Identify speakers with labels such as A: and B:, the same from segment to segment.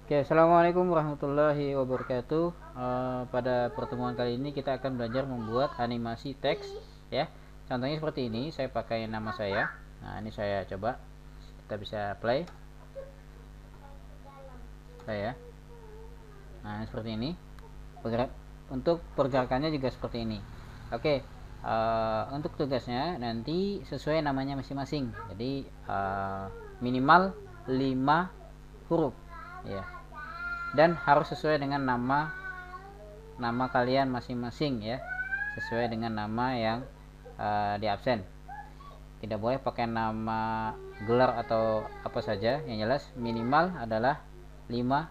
A: Oke, assalamualaikum warahmatullahi wabarakatuh. Pada pertemuan kali ini kita akan belajar membuat animasi teks, ya. Contohnya seperti ini, saya pakai nama saya. Nah, ini saya coba. Kita bisa play, ya. Nah, seperti ini. Untuk pergerakannya juga seperti ini. Oke, untuk tugasnya nanti sesuai namanya masing-masing. Jadi minimal 5 huruf, ya. Dan harus sesuai dengan nama kalian masing-masing, ya, sesuai dengan nama yang di absen. Tidak boleh pakai nama gelar atau apa saja, yang jelas minimal adalah 5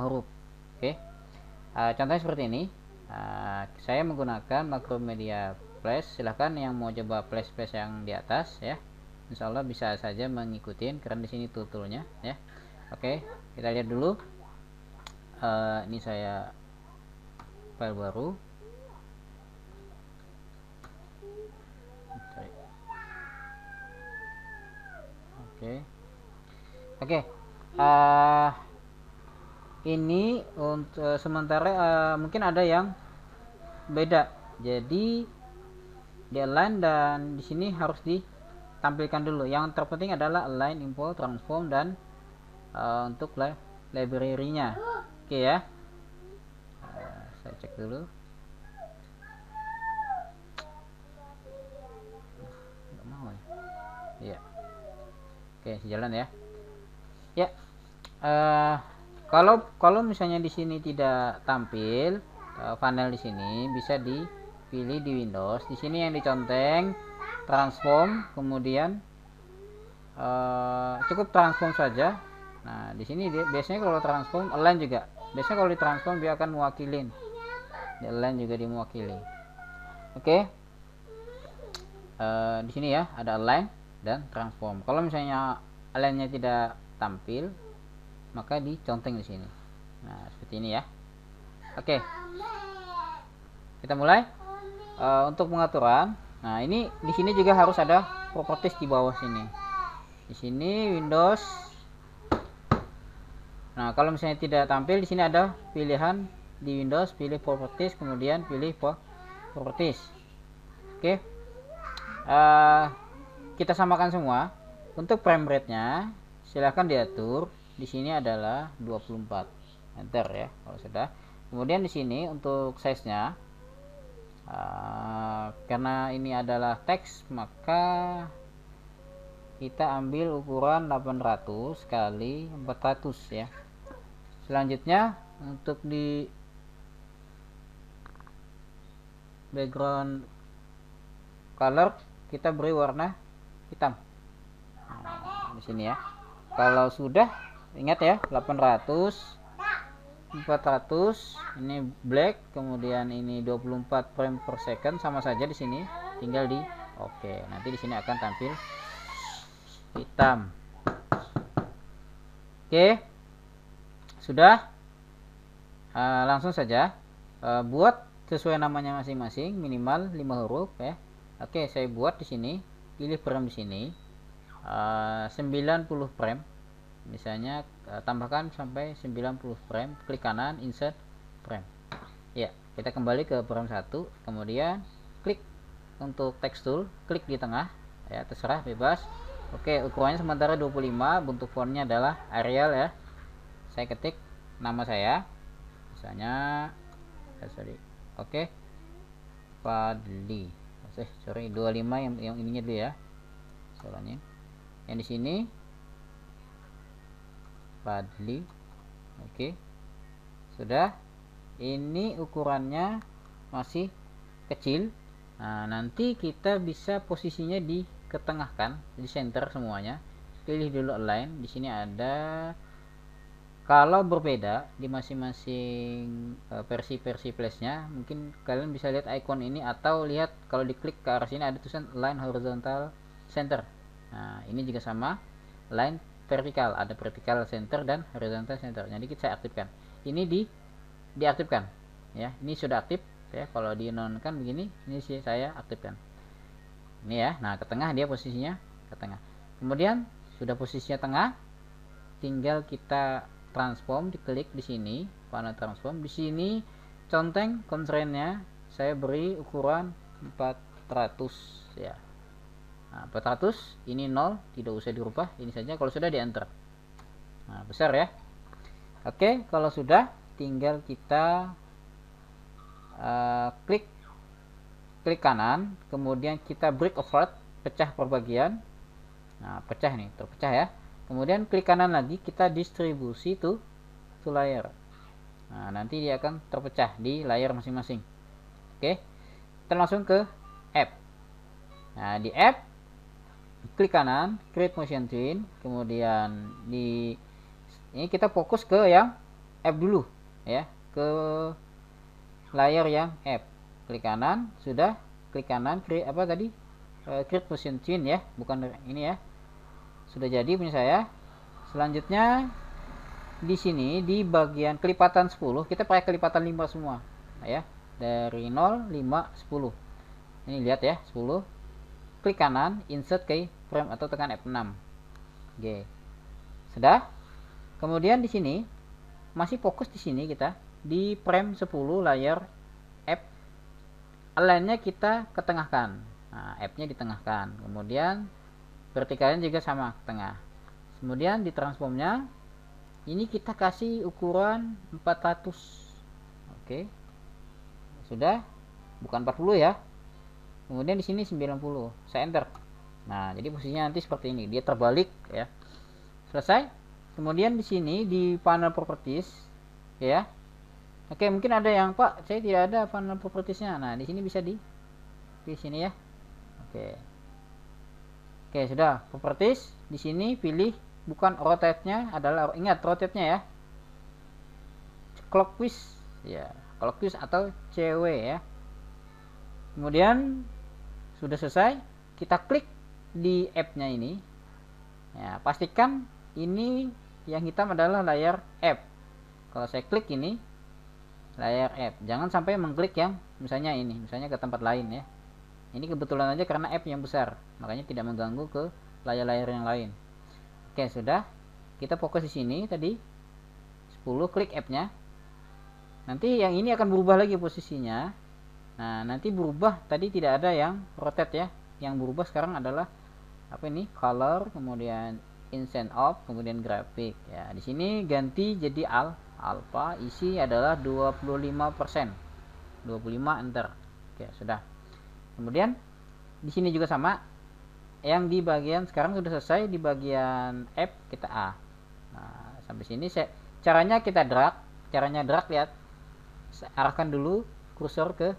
A: huruf. Oke. Contohnya seperti ini. Saya menggunakan Macromedia Flash. Silahkan yang mau coba flash yang di atas, ya, insya Allah bisa saja mengikuti karena di sini tutorialnya, ya. Oke, kita lihat dulu. Ini saya file baru. Oke. Ini untuk sementara mungkin ada yang beda. Jadi di align dan di sini harus ditampilkan dulu. Yang terpenting adalah align, import, transform, dan untuk library-nya. Oke, ya. Saya cek dulu. Nggak mau ya. Iya. Oke, sejalan ya. Ya. Kalau misalnya di sini tidak tampil panel di sini, bisa dipilih di Windows. Di sini yang diconteng transform, kemudian cukup transform saja. Nah, di sini biasanya kalau transform align juga. Biasanya kalau ditransform dia akan mewakilin. Di align juga dimewakili. Oke. Di sini ya ada align dan transform. Kalau misalnya align-nya tidak tampil, maka diconteng di sini. Nah, seperti ini ya. Oke. Kita mulai. Untuk pengaturan. Nah, ini di sini juga harus ada properties di bawah sini. Di sini Windows. Nah, kalau misalnya tidak tampil, di sini ada pilihan di Windows, pilih properties, kemudian pilih properties. Oke. Kita samakan semua. Untuk frame rate-nya silahkan diatur. Di sini adalah 24. Enter ya kalau sudah. Kemudian di sini untuk size-nya karena ini adalah teks, maka kita ambil ukuran 800 kali 400 ya. Selanjutnya untuk di background color kita beri warna hitam. Nah, di sini ya. Kalau sudah, ingat ya, 800 400 ini black, kemudian ini 24 frame per second, sama saja di sini, tinggal di oke. Nanti di sini akan tampil hitam. Oke. Sudah. Langsung saja buat sesuai namanya masing-masing, minimal 5 huruf ya. Oke, saya buat di sini, pilih frame di sini 90 frame. Misalnya tambahkan sampai 90 frame, klik kanan insert frame. Ya, kita kembali ke frame 1, kemudian klik untuk text tool, klik di tengah ya, terserah bebas. Oke, ukurannya sementara 25, bentuk fontnya adalah Arial ya. Saya ketik nama saya. Misalnya oke. Fadli. Sorry 25 yang ininya dulu ya. Soalnya yang di sini Fadli. Oke. Sudah. Ini ukurannya masih kecil. Nah, nanti kita bisa posisinya diketengahkan, di center semuanya. Pilih dulu align. Di sini ada, kalau berbeda di masing-masing versi flashnya, mungkin kalian bisa lihat icon ini, atau lihat kalau diklik ke arah sini ada tulisan line horizontal center. Nah, ini juga sama, line vertikal, ada vertical center dan horizontal center. Jadi saya aktifkan. Ini diaktifkan ya. Ini sudah aktif ya. Kalau di nonkan begini, ini saya aktifkan. Ini ya. Nah, ke tengah dia posisinya ke tengah. Kemudian sudah posisinya tengah, tinggal kita transform, diklik di sini, panel transform. Di sini conteng constraint-nya saya beri ukuran 400 ya. Nah, 400 ini 0, tidak usah dirubah, ini saja. Kalau sudah di enter. Nah, besar ya. Oke, kalau sudah tinggal kita klik kanan, kemudian kita break apart, pecah per bagian. Nah, pecah nih, terpecah ya. Kemudian klik kanan lagi, kita distribusi to layer. Nah, nanti dia akan terpecah di layar masing-masing. Oke, kita langsung ke app. Nah, di app klik kanan, create motion twin, kemudian ini kita fokus ke yang app dulu ya, ke layar yang app. Klik kanan, sudah klik kanan, create create motion twin ya, bukan ini ya. Sudah jadi punya saya. Selanjutnya di sini di bagian kelipatan 10 kita pakai kelipatan 5 semua ya, dari 0, 5, 10. Ini lihat ya, 10. Klik kanan, insert ke frame atau tekan F6. Oke. Sudah. Kemudian di sini masih fokus di sini kita di frame 10 layar F. Align-nya kita ketengahkan. Nah, F-nya ditengahkan. Kemudian vertikalnya juga sama ke tengah. Kemudian di transformnya ini kita kasih ukuran 400. Oke. Sudah. Bukan 40 ya. Kemudian di sini 90. Saya enter. Nah, jadi posisinya nanti seperti ini. Dia terbalik ya. Selesai. Kemudian di sini di panel properties ya. Oke, mungkin ada yang, Pak, saya tidak ada panel propertiesnya. Nah, di sini bisa di sini ya. Oke. Oke, sudah. Properties di sini pilih bukan rotate-nya, adalah ingat rotate-nya ya. Clockwise ya, clockwise atau CW ya. Kemudian sudah selesai, kita klik di app-nya ini. Ya, pastikan ini yang hitam adalah layar app. Kalau saya klik ini layar app, jangan sampai mengklik yang misalnya ini, misalnya ke tempat lain ya. Ini kebetulan aja karena app yang besar, makanya tidak mengganggu ke layar-layar yang lain. Oke, sudah. Kita fokus di sini tadi 10, klik app-nya. Nanti yang ini akan berubah lagi posisinya. Nah, nanti berubah, tadi tidak ada yang rotate ya. Yang berubah sekarang adalah apa ini? Color, kemudian instant off, kemudian grafik ya. Di sini ganti jadi alpha, isi adalah 25%. 25 enter. Oke, sudah. Kemudian di sini juga sama. Yang di bagian sekarang sudah selesai, di bagian app kita A. Nah, sampai sini caranya kita drag, lihat. Arahkan dulu kursor ke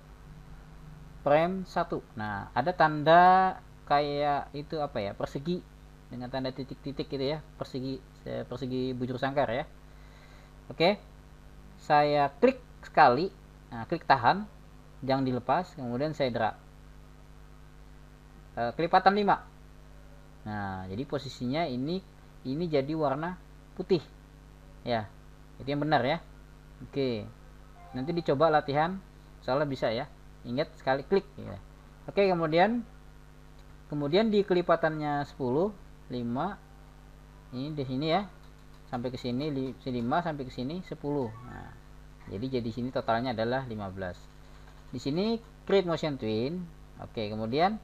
A: frame 1. Nah, ada tanda kayak itu apa ya? Persegi dengan tanda titik-titik gitu ya. Persegi bujur sangkar ya. Oke. Saya klik sekali. Nah, klik tahan, jangan dilepas, kemudian saya drag. Kelipatan 5. Nah, jadi posisinya ini jadi warna putih. Ya. Itu yang benar ya. Oke. Nanti dicoba latihan, soalnya bisa ya. Ingat sekali klik ya. Oke, kemudian di kelipatannya 10, 5. Ini di sini ya. Sampai ke sini 5 sampai ke sini 10. Nah, jadi sini totalnya adalah 15. Di sini create motion twin. Oke, kemudian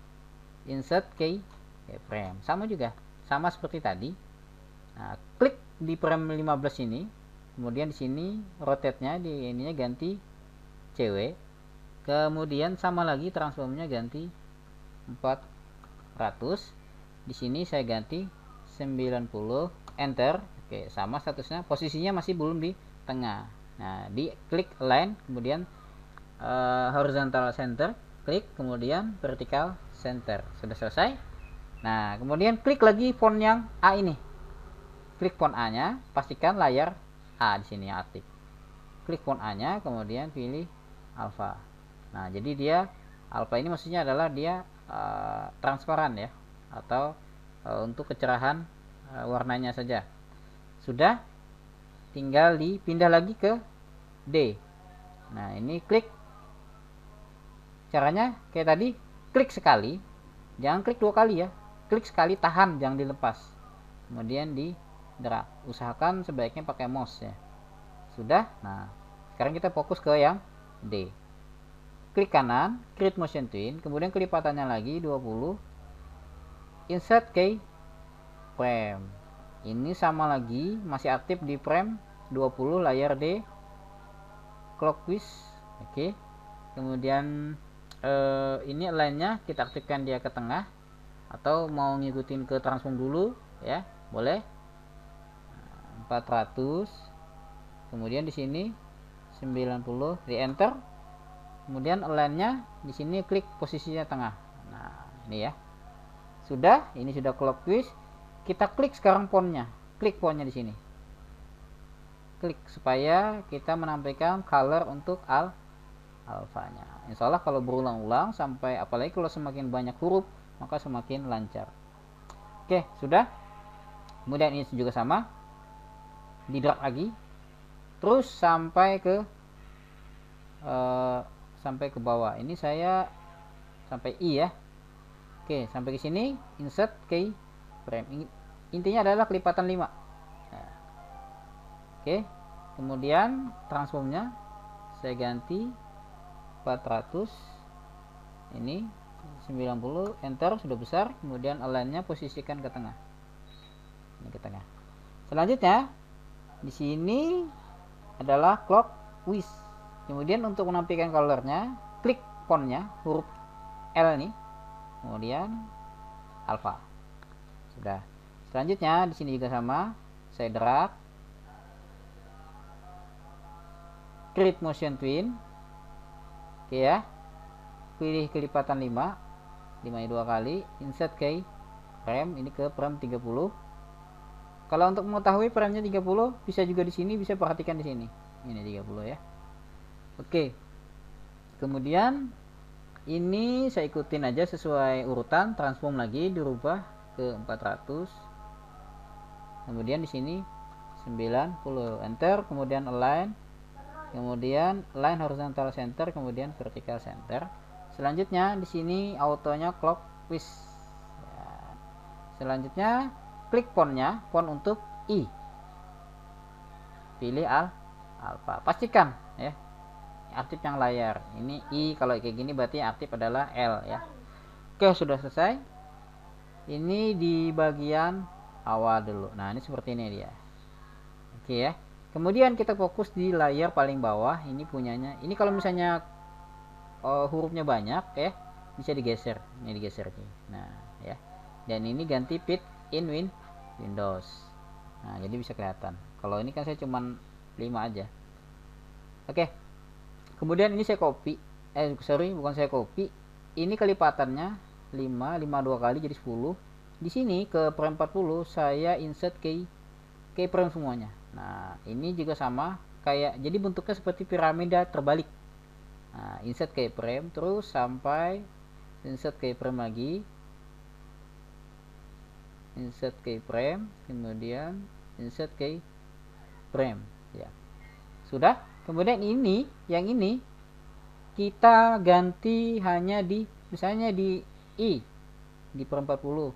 A: insert keyframe. Sama juga, sama seperti tadi. Nah, klik di frame 15 ini. Kemudian di sini rotate-nya di ininya ganti CW. Kemudian sama lagi transformnya ganti 400. Di sini saya ganti 90, enter. Oke, sama statusnya. Posisinya masih belum di tengah. Nah, di klik align, kemudian horizontal center, klik, kemudian vertical center. Sudah selesai. Nah, kemudian klik lagi font yang A ini. Klik font A-nya, pastikan layar A di sini aktif. Klik font A-nya, kemudian pilih alpha. Nah, jadi dia alpha ini maksudnya adalah dia transparan ya, atau untuk kecerahan warnanya saja. Sudah, tinggal dipindah lagi ke D. Nah, ini klik. Caranya kayak tadi, klik sekali, jangan klik 2 kali ya. Klik sekali, tahan, jangan dilepas. Kemudian di drag. Usahakan sebaiknya pakai mouse ya. Sudah. Nah, sekarang kita fokus ke yang D. Klik kanan, create motion twin, kemudian kelipatannya lagi 20, insert keyframe. Ini sama lagi, masih aktif di frame 20 layar D clockwise. Oke. Kemudian ini align-nya kita aktifkan dia ke tengah, atau mau ngikutin ke transform dulu ya, boleh. 400. Kemudian di sini 90, di enter. Kemudian align-nya di sini klik posisinya tengah. Nah, ini ya. Sudah, ini sudah clockwise. Kita klik sekarang fontnya. Klik fontnya di sini. Klik supaya kita menampilkan color untuk alfanya. Insya Allah kalau berulang-ulang sampai, apalagi kalau semakin banyak huruf, maka semakin lancar. Oke, sudah. Kemudian ini juga sama. Di drag lagi. Terus sampai ke bawah. Ini saya sampai I ya. Oke, sampai ke sini insert keyframe. Intinya adalah kelipatan 5. Nah. Oke. Kemudian transformnya saya ganti 400. Ini 90, enter, sudah besar. Kemudian align-nya posisikan ke tengah. Ini ke tengah. Selanjutnya di sini adalah clockwise. Kemudian untuk menampilkan colornya, klik fontnya, huruf L nih. Kemudian alpha. Sudah. Selanjutnya di sini juga sama, saya drag, create motion twin. Oke ya. Pilih kelipatan 5. 5 2 kali, insert keyframe, ini ke frame 30. Kalau untuk mengetahui frame-nya 30, bisa juga di sini, bisa perhatikan di sini. Ini 30 ya. Oke. Kemudian ini saya ikutin aja sesuai urutan, transform lagi dirubah ke 400. Kemudian di sini 90, enter, kemudian align. Kemudian align horizontal center, kemudian vertical center. Selanjutnya di sini autonya clockwise. Ya. Selanjutnya klik fontnya, font untuk I. Pilih alpha. Pastikan ya aktif yang layar. Ini I, kalau kayak gini berarti aktif adalah L ya. Oke, sudah selesai. Ini di bagian awal dulu. Nah, ini seperti ini dia. Oke ya. Kemudian kita fokus di layar paling bawah. Ini punyanya. Ini kalau misalnya hurufnya banyak ya, bisa digeser. Ini digeser nih. Nah, ya. Dan ini ganti fit in Windows. Nah, jadi bisa kelihatan. Kalau ini kan saya cuman 5 aja. Oke. Kemudian ini saya copy, bukan saya copy. Ini kelipatannya 5 2 kali jadi 10. Di sini ke frame 40 saya insert keyframe semuanya. Nah, ini juga sama kayak, jadi bentuknya seperti piramida terbalik. Nah, insert keyframe terus sampai insert keyframe lagi. Insert keyframe, kemudian insert keyframe ya. Sudah. Kemudian ini, yang ini kita ganti hanya di, misalnya di I, di frame 40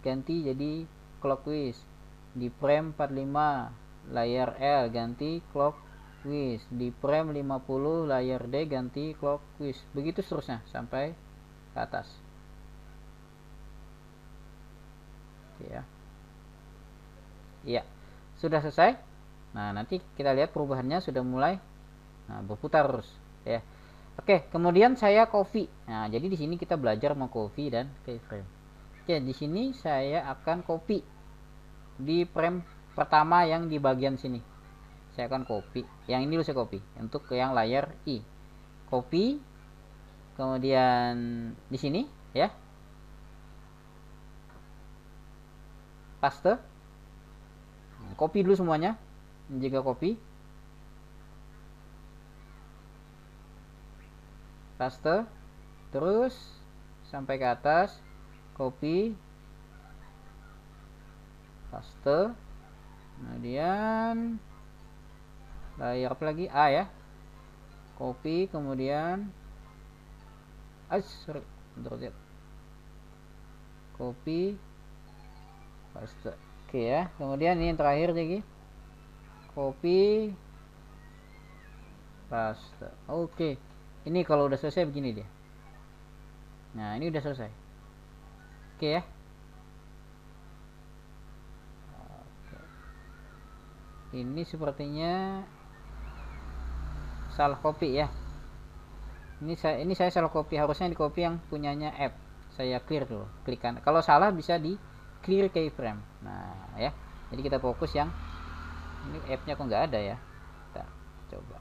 A: ganti jadi clockwise. Di frame 45 layar L ganti clockwise. Di frame 50 layar D ganti clockwise. Begitu seterusnya sampai ke atas. Ya. Iya. Sudah selesai. Nah, nanti kita lihat perubahannya sudah mulai berputar terus ya. Oke, kemudian saya copy. Nah, jadi di sini kita belajar mau copy dan keyframe. Oke, di sini saya akan copy di frame pertama yang di bagian sini. Saya akan copy. Yang ini dulu saya copy untuk ke yang layar I. Copy. Kemudian di sini ya. Paste. Copy dulu semuanya. Jika copy, paste, terus sampai ke atas, copy, paste, kemudian layar apa lagi, A ya, copy, kemudian copy, paste. Oke ya, kemudian ini yang terakhir lagi, copy paste. Oke, ini kalau udah selesai begini dia. Nah, ini udah selesai. Oke ya. Ini sepertinya salah copy ya. Ini saya salah copy, harusnya di copy yang punyanya app. Saya clear dulu, klik kan. Kalau salah bisa di clear keyframe. Nah ya, jadi kita fokus yang ini, app-nya kok nggak ada ya. Kita coba.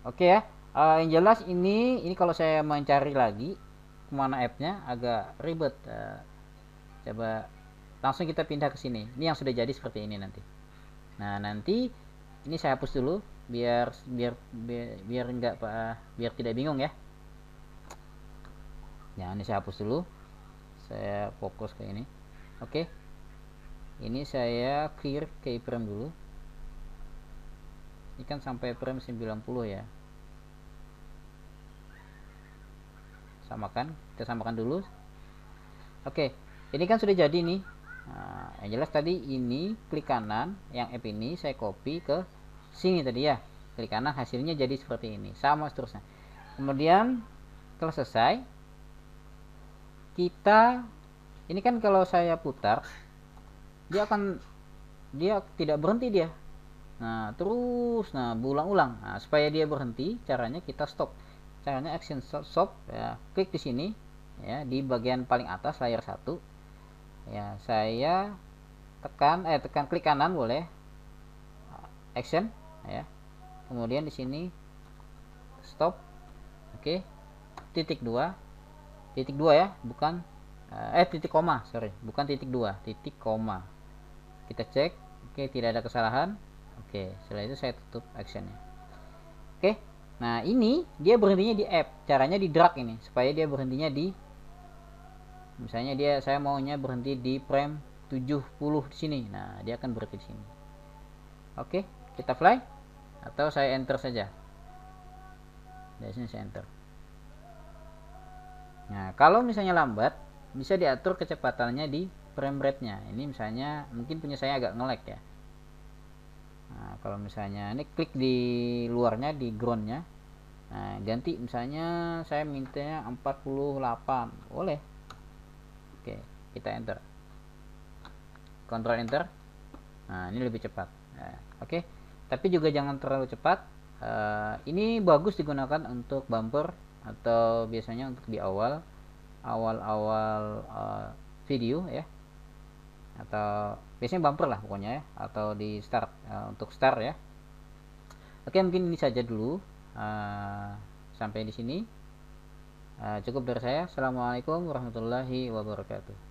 A: Oke ya, yang jelas ini kalau saya mencari lagi kemana app-nya agak ribet. Coba langsung kita pindah ke sini. Ini yang sudah jadi seperti ini nanti. Nah nanti ini saya hapus dulu biar enggak biar tidak bingung ya. Ya ini saya hapus dulu. Saya fokus ke ini. Oke. Ini saya clear keyframe dulu. Ini kan sampai frame 90 ya. Kita samakan dulu. Oke, ini kan sudah jadi nih. Nah, yang jelas tadi ini klik kanan, yang app ini saya copy ke sini tadi ya. Klik kanan, hasilnya jadi seperti ini, sama seterusnya. Kemudian setelah selesai, kita ini kan kalau saya putar, dia tidak berhenti dia. Nah terus, berulang-ulang. Nah, supaya dia berhenti, caranya kita stop. Caranya action stop ya, klik di sini ya, di bagian paling atas layar 1 ya, saya tekan klik kanan boleh, action ya, kemudian di sini stop. Oke, titik 2 ya, bukan titik koma, sorry, bukan titik 2, titik koma. Kita cek. Oke, tidak ada kesalahan. Oke, setelah itu saya tutup actionnya. Oke, nah ini dia berhentinya di app. Caranya di drag ini supaya dia berhentinya di, misalnya saya maunya berhenti di frame 70 di sini. Nah, dia akan berhenti di sini. Oke, kita fly atau saya enter saja. Dari sini saya enter. Nah, kalau misalnya lambat, bisa diatur kecepatannya di frame rate-nya. Ini misalnya mungkin punya saya agak nge-lag ya. Nah, kalau misalnya ini klik di luarnya, di groundnya, nah ganti misalnya saya mintanya 48, boleh. Oke, kita enter, Ctrl enter. Nah ini lebih cepat. Nah, oke, tapi juga jangan terlalu cepat. Ini bagus digunakan untuk bumper atau biasanya untuk di awal video ya, atau biasanya bumper lah pokoknya ya, atau di start, untuk start ya. Oke, mungkin ini saja dulu, sampai di sini cukup dari saya. Assalamualaikum warahmatullahi wabarakatuh.